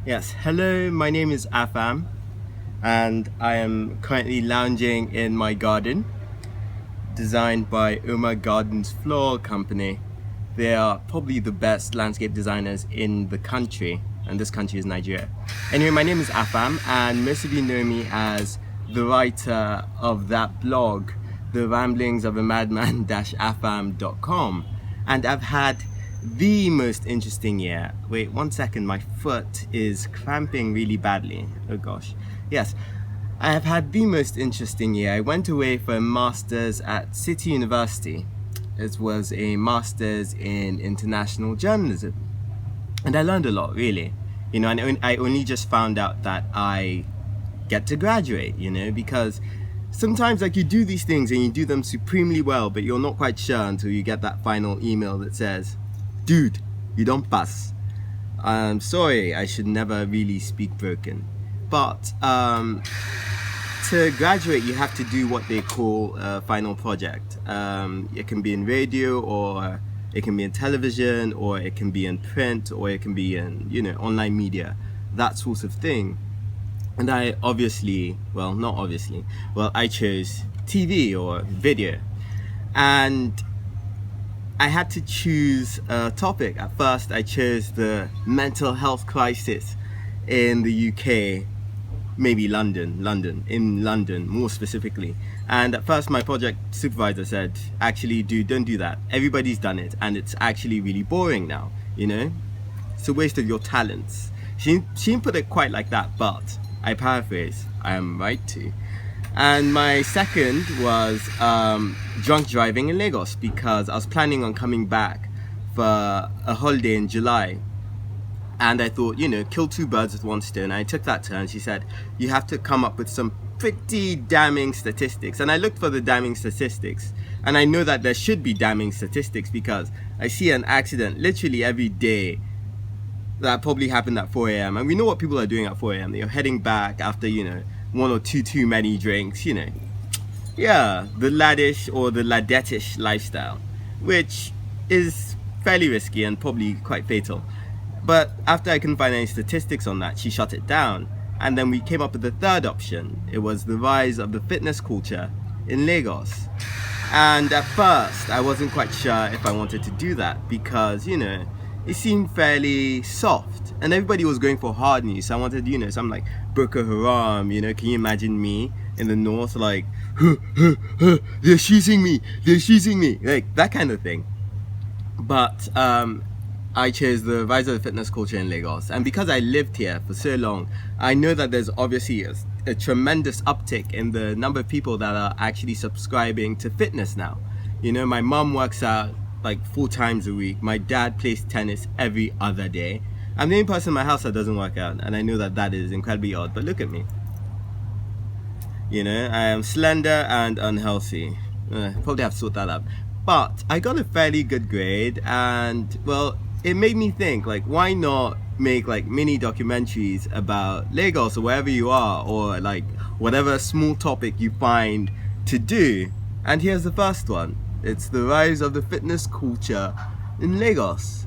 Yes, hello, my name is Afam, and I am currently lounging in my garden, designed by Uma Gardens Floral Company. They are probably the best landscape designers in the country, and this country is Nigeria. Anyway, my name is Afam, and most of you know me as the writer of that blog, The Ramblings of a Madman-Afam.com. And I've had the most interesting year. Wait, 1 second, my foot is cramping really badly. Oh gosh. Yes, I have had the most interesting year. I went away for a master's at City University. It was a master's in international journalism. And I learned a lot, really. You know, and I only just found out that I get to graduate, you know, because sometimes like you do these things and you do them supremely well, but you're not quite sure until you get that final email that says, dude, you don't pass. I'm sorry, I should never really speak broken. But to graduate, you have to do what they call a final project. It can be in radio, or it can be in television, or it can be in print, or it can be in, you know, online media, that sort of thing. And I obviously, well, not obviously, well, I chose TV or video. And I had to choose a topic. At first, I chose the mental health crisis in the UK, maybe in London more specifically. And at first, my project supervisor said, actually, dude, don't do that. Everybody's done it, and it's actually really boring now, you know? It's a waste of your talents. She didn't put it quite like that, but I paraphrase, I am right to. And my second was drunk driving in Lagos, because I was planning on coming back for a holiday in July. And I thought, you know, kill two birds with one stone. I took that to her and she said, you have to come up with some pretty damning statistics. And I looked for the damning statistics. And I know that there should be damning statistics because I see an accident literally every day that probably happened at 4 a.m. And we know what people are doing at 4 a.m. They're heading back after, you know, one or two too many drinks, you know. Yeah, the laddish or the ladettish lifestyle, which is fairly risky and probably quite fatal. But after I couldn't find any statistics on that, she shut it down. And then we came up with the third option. It was the rise of the fitness culture in Lagos. And at first, I wasn't quite sure if I wanted to do that because, you know, it seemed fairly soft and everybody was going for hard news. So I wanted, you know, something like Boko Haram, you know, can you imagine me in the north like, they're shooting me, like that kind of thing. But I chose the rise of the fitness culture in Lagos. And because I lived here for so long, I know that there's obviously a tremendous uptick in the number of people that are actually subscribing to fitness now. You know, my mum works out like 4 times a week. My dad plays tennis every other day. I'm the only person in my house that doesn't work out, and I know that that is incredibly odd, but look at me. You know, I am slender and unhealthy. Probably have to sort that out. But I got a fairly good grade, and well, it made me think, like, why not make like mini documentaries about Lagos or wherever you are, or like whatever small topic you find to do. And here's the first one. It's the rise of the fitness culture in Lagos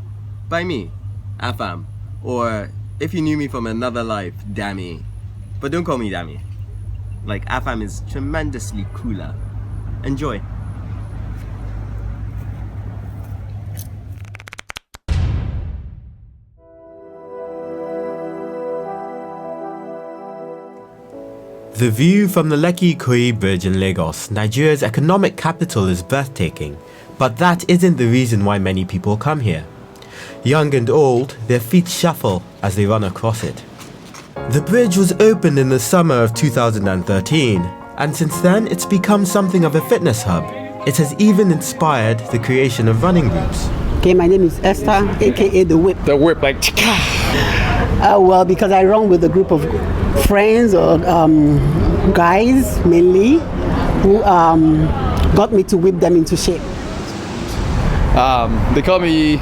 by me, Afam. Or if you knew me from another life, Dammy. But don't call me Dammy. Like, Afam is tremendously cooler. Enjoy. The view from the Lekki Ikoyi Bridge in Lagos, Nigeria's economic capital, is breathtaking, but that isn't the reason why many people come here. Young and old, their feet shuffle as they run across it. The bridge was opened in the summer of 2013, and since then it's become something of a fitness hub. It has even inspired the creation of running groups. Okay, my name is Esther, aka The Whip. The Whip, like, Well, because I run with a group of friends or guys mainly who got me to whip them into shape. they call me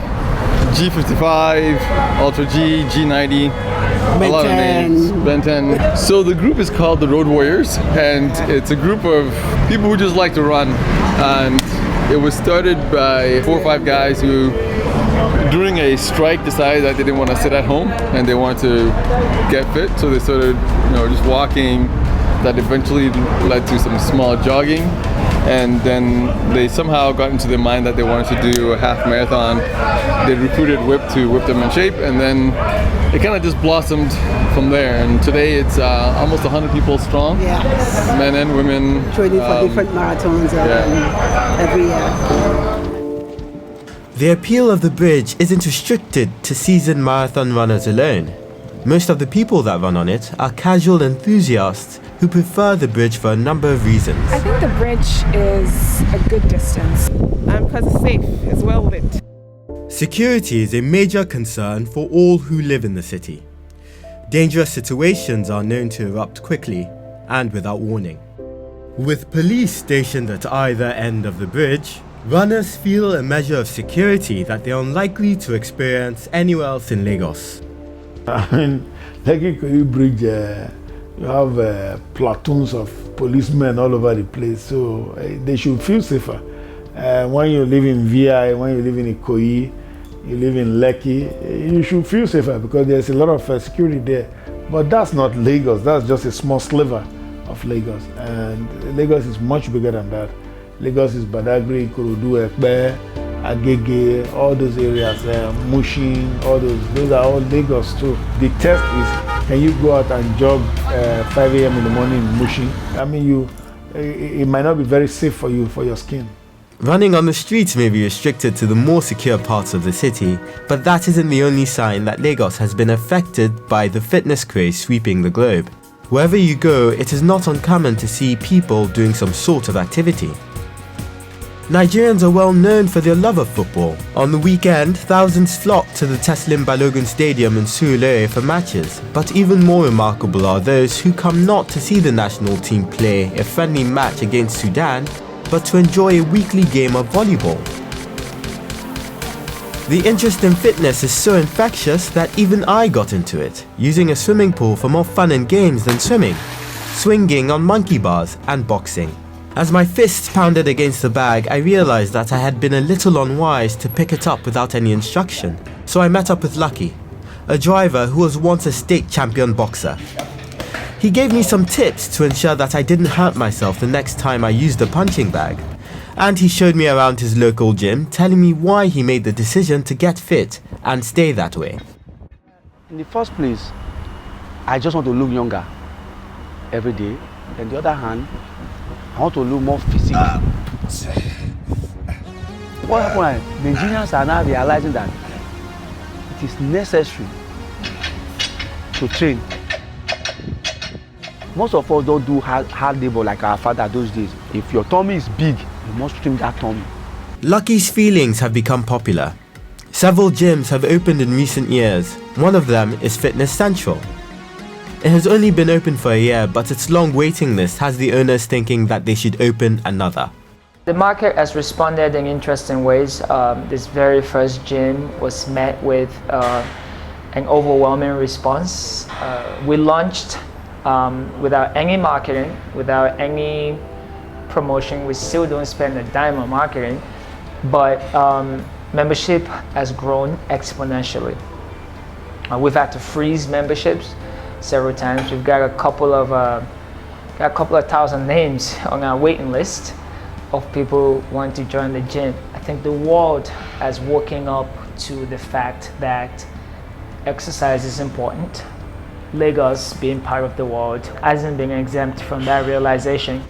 G55, Ultra G, G90, a lot of names, Ben 10. So the group is called the Road Warriors, and it's a group of people who just like to run. And it was started by 4 or 5 guys who during a strike, decided that they didn't want to sit at home and they wanted to get fit. So they started, just walking. That eventually led to some small jogging. And then they somehow got into their mind that they wanted to do a half marathon. They recruited Whip to whip them in shape, and then it kind of just blossomed from there. And today it's almost 100 people strong, men and women. Training for different marathons every year. The appeal of the bridge isn't restricted to seasoned marathon runners alone. Most of the people that run on it are casual enthusiasts who prefer the bridge for a number of reasons. I think the bridge is a good distance. Because it's safe, it's well lit. Security is a major concern for all who live in the city. Dangerous situations are known to erupt quickly and without warning. With police stationed at either end of the bridge, runners feel a measure of security that they are unlikely to experience anywhere else in Lagos. I mean, Lekki Ikoyi Bridge, you have platoons of policemen all over the place, so they should feel safer. When you live in VI, when you live in Ikoyi, you live in Lekki, you should feel safer because there's a lot of security there. But that's not Lagos, that's just a small sliver of Lagos. And Lagos is much bigger than that. Lagos is Badagry, Ikorodu, Ekpe, Agege, all those areas, Mushin, all those are all Lagos too. The test is, can you go out and jog 5 a.m. in the morning in Mushin? I mean, it might not be very safe for you, for your skin. Running on the streets may be restricted to the more secure parts of the city, but that isn't the only sign that Lagos has been affected by the fitness craze sweeping the globe. Wherever you go, it is not uncommon to see people doing some sort of activity. Nigerians are well known for their love of football. On the weekend, thousands flock to the Teslim Balogun Stadium in Surulere for matches. But even more remarkable are those who come not to see the national team play a friendly match against Sudan, but to enjoy a weekly game of volleyball. The interest in fitness is so infectious that even I got into it, using a swimming pool for more fun and games than swimming, swinging on monkey bars and boxing. As my fists pounded against the bag, I realized that I had been a little unwise to pick it up without any instruction. So I met up with Lucky, a driver who was once a state champion boxer. He gave me some tips to ensure that I didn't hurt myself the next time I used the punching bag. And he showed me around his local gym, telling me why he made the decision to get fit and stay that way. In the first place, I just want to look younger every day. On the other hand, I want to look more physical. What happened? Nigerians are now realizing that it is necessary to train. Most of us don't do hard labor like our father those days. If your tummy is big, you must trim that tummy. Lucky's feelings have become popular. Several gyms have opened in recent years. One of them is Fitness Central. It has only been open for a year, but its long waiting list has the owners thinking that they should open another. The market has responded in interesting ways. This very first gym was met with an overwhelming response. We launched without any marketing, without any promotion. We still don't spend a dime on marketing, but membership has grown exponentially. We've had to freeze memberships several times. We've got a couple of thousand names on our waiting list of people who want to join the gym. I think the world has woken up to the fact that exercise is important. Lagos, being part of the world, hasn't been exempt from that realization.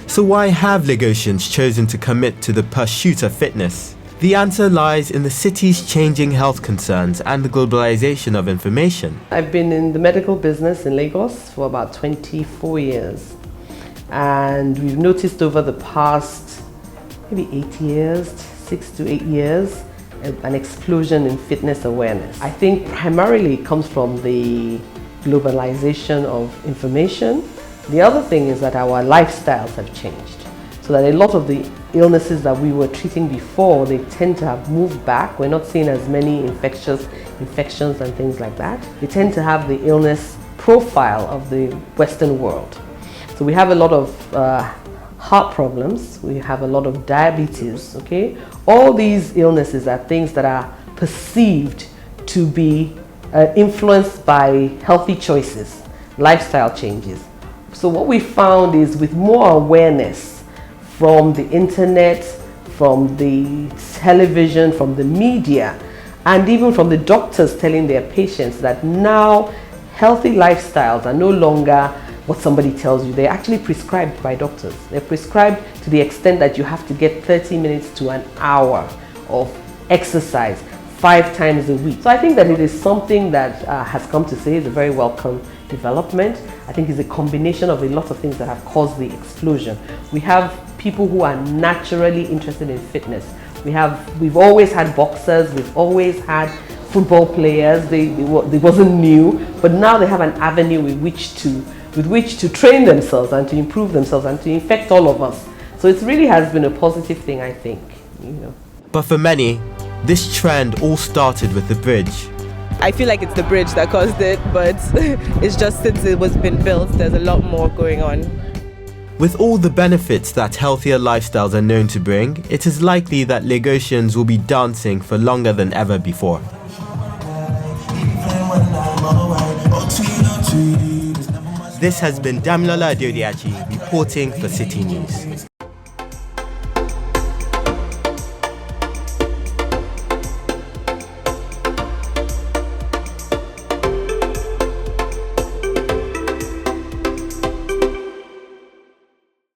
So why have Lagosians chosen to commit to the pursuit of fitness? The answer lies in the city's changing health concerns and the globalization of information. I've been in the medical business in Lagos for about 24 years. And we've noticed over the past maybe 8 years, 6 to 8 years, an explosion in fitness awareness. I think primarily it comes from the globalization of information. The other thing is that our lifestyles have changed. So that a lot of the illnesses that we were treating before, they tend to have moved back. We're not seeing as many infections and things like that. They tend to have the illness profile of the Western world. So we have a lot of heart problems, we have a lot of diabetes, okay? All these illnesses are things that are perceived to be influenced by healthy choices, lifestyle changes. So what we found is with more awareness from the internet, from the television, from the media, and even from the doctors telling their patients that now healthy lifestyles are no longer what somebody tells you. They're actually prescribed by doctors. They're prescribed to the extent that you have to get 30 minutes to an hour of exercise 5 times a week. So I think that it is something that has come to stay. It's a very welcome development. I think it's a combination of a lot of things that have caused the explosion. We have people who are naturally interested in fitness. We've always had boxers, we've always had football players. They wasn't new, but now they have an avenue with which to train themselves and to improve themselves and to infect all of us. So it really has been a positive thing, I think. But for many, this trend all started with the bridge. I feel like it's the bridge that caused it, but it's just since it was been built, there's a lot more going on. With all the benefits that healthier lifestyles are known to bring, it is likely that Lagosians will be dancing for longer than ever before. This has been Damilola Adodiachi reporting for City News.